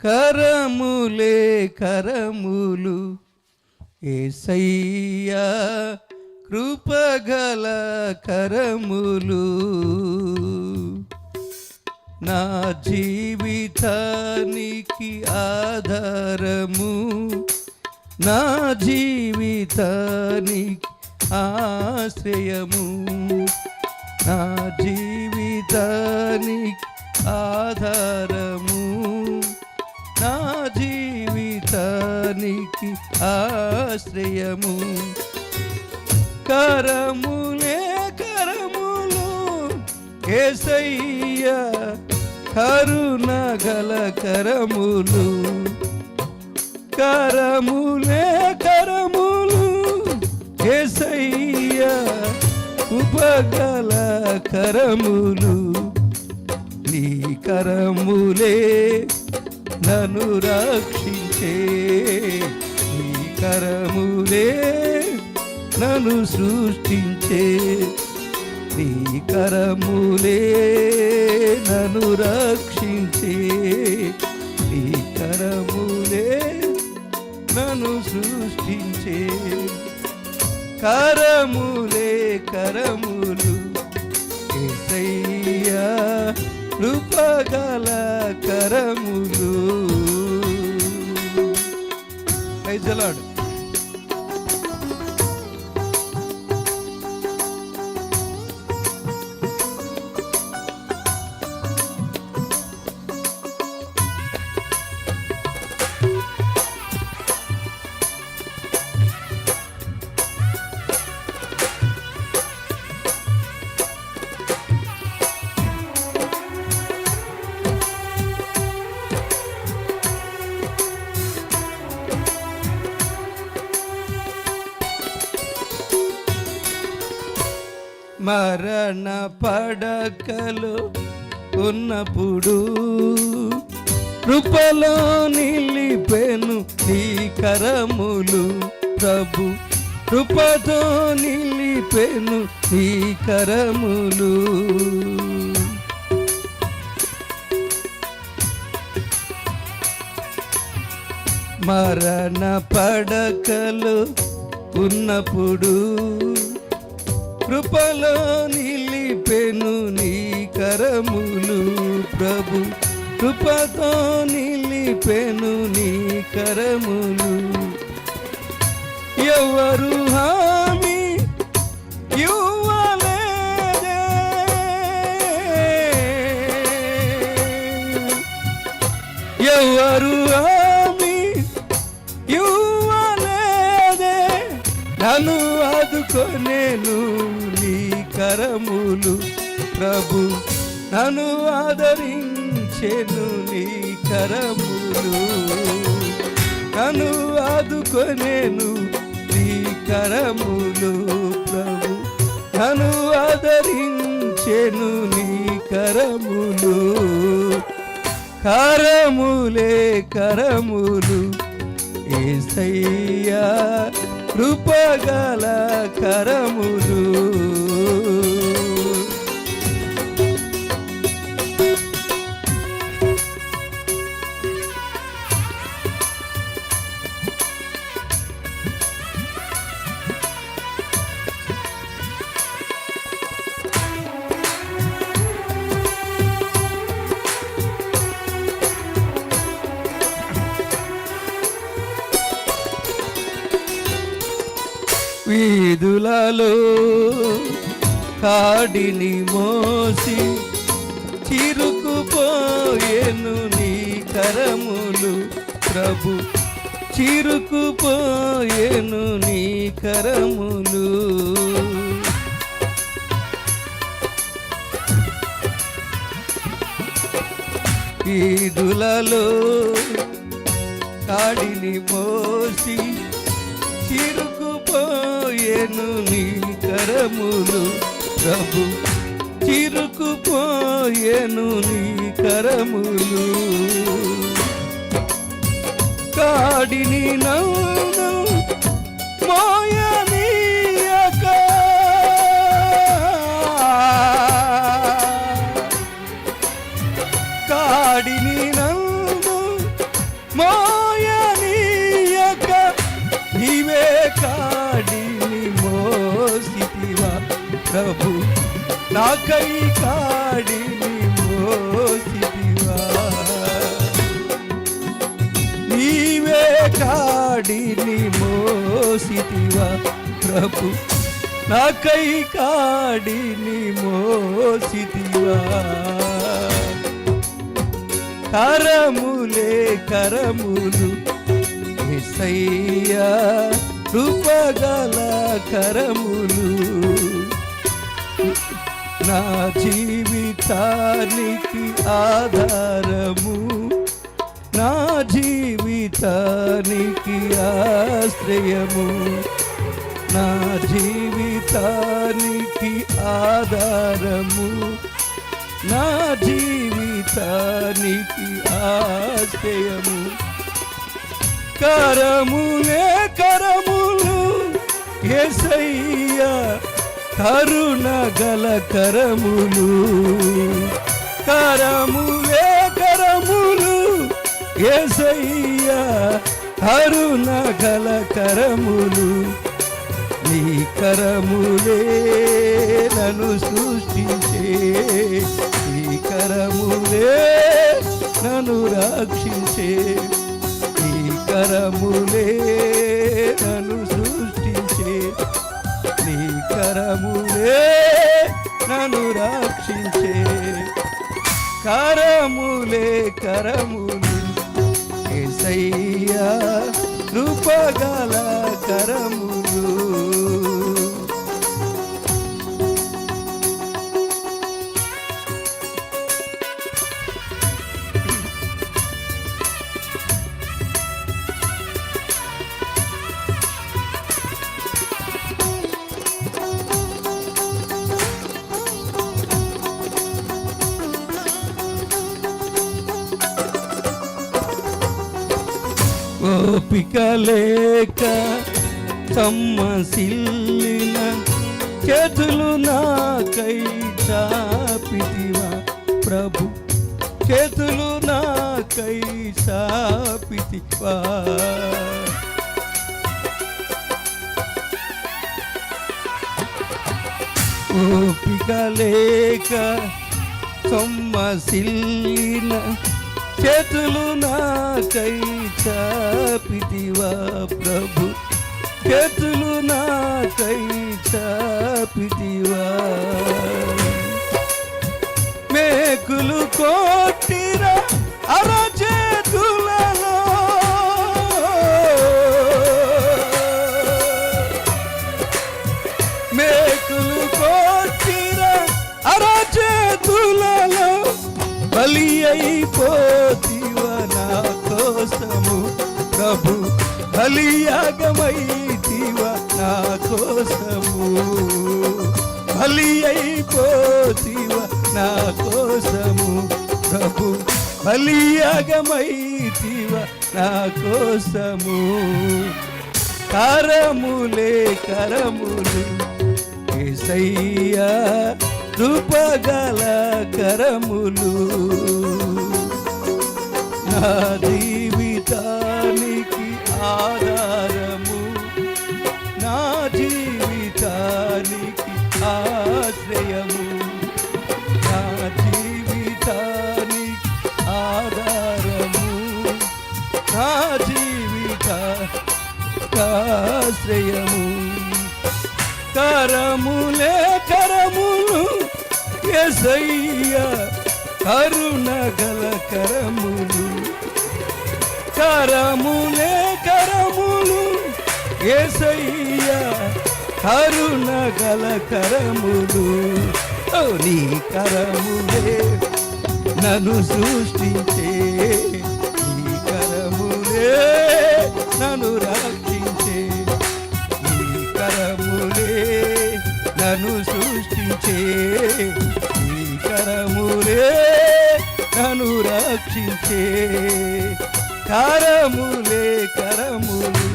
కరములే కరములు యేసయ్యా కృపగల కరములు నా జీవితానికి ఆధారము నా జీవితానికి ఆశ్రయము నా జీవితానికి ఆధారము నా జీవితానికి ఆశ్రయము కరములే కరములు యేసయ్యా కరుణగల కరములు కరములే కరములు యేసయ్యా ఉపగల కరములు నీ కరములే నన్ను రక్షించే నీ కరములే నన్ను సృష్టించే నీ కరములే నన్ను రక్షించే నీ కరములే నన్ను సృష్టించే కరములే కరములు యేసయ్యా కృపగల కరములు. Praise the lord. మరణ పడకలో ఉన్నప్పుడు కృపలో నిలిపెను నీ కరములు ప్రభు కృపతో నిలిపెను నీ కరములు మరణ పడకలో ఉన్నప్పుడు కృపలో నిలిపెను నీ కరములు ప్రభు కృపతో నిలిపెను నీ కరములు ఎవరు హామీ ఇవ్వలేదే ఎవరు హామీ ఇవ్వలేదే నన్ను ఆదుకొనేను నీ కరములు ప్రభు నన్ను ఆదరించెను నీ కరములు నన్ను ఆదుకొనేను నీ కరములు ప్రభు నన్ను ఆదరించెను నీ కరములు కరములే కరములు యేసయ్యా కృపగల కరములు వీధులలో కాడిని మోసి చిరుకుపోయేను నీ కరములు ప్రభు చిరుకుపోయేను నీ కరములు వీధులలో కాడిని మోసి చిరుకుపోయేను నీ కరములు ప్రభు చిరుకుపోయేను నీ కరములు కాడిని నవ్వు మోయనీయక కాడిని నవ్వు నాకై కాడిని మోసితివా, నీవే కాడిని మోసితివా ప్రభు, నాకై కాడిని మోసితివా. కరములే కరములు యేసయ్యా, కృపగల కరములు, నా జీవితానికి ఆధారము, నా జీవితానికి ఆశ్రయము, నా జీవితానికి ఆధారము, నా జీవితానికి ఆశ్రయము. కరములే కరములు యేసయ్యా, కరుణ గల కరములు, కరములే కరములు యేసయ్యా, కరుణ గల కరములు. నీ కరములే నన్ను సృష్టించే, నీ కరములే నన్ను రక్షించే, నీ కరములే నన్ను సృష్టించే, నీ కరములే నన్ను రక్షించే. కరములే కరములు యేసయ్యా, కృపగల కరములు. ఓపిక లేక సమ్మసిల్లిన చేతులు నాకై చాపితివా ప్రభు, చేతులు నాకై చాపితివా. ఓపిక లేక సమ్మసిల్లిన చేతులు నాకై చాపితివా ప్రభు, చేతులు నాకై చాపితివా. మేకులు కొట్టిన అరచేతులలో, మేకులు కొట్టిన అరచేతులలో బలి అయిపోతివా నా కోసము ప్రభు, బలియాగమైతివా నా కోసము, బలి అయిపోతివా నా కోసము ప్రభు, బలియాగమైతివా నా కోసము. కరములే కరములు యేసయ్యా, కృపగల కరములు, నా జీవితానికి ఆధారము, నా జీవితానికి ఆశ్రయము, నా జీవితానికి ఆధారము, నా జీవితానికి ఆశ్రయము. కరములే కరములు యేసయ్యా, కరుణ గల కరములు, కరములే కరములు యేసయ్యా, కరుణ గల కరములు. నీ కరములే నన్ను సృష్టించే, నీ కరములే నన్ను రక్షించే, నీ కరములే నన్ను సృష్టించే, నీ కరములే నన్ను రక్షించే. కరములే కరములు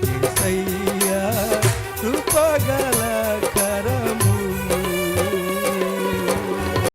యేసయ్యా,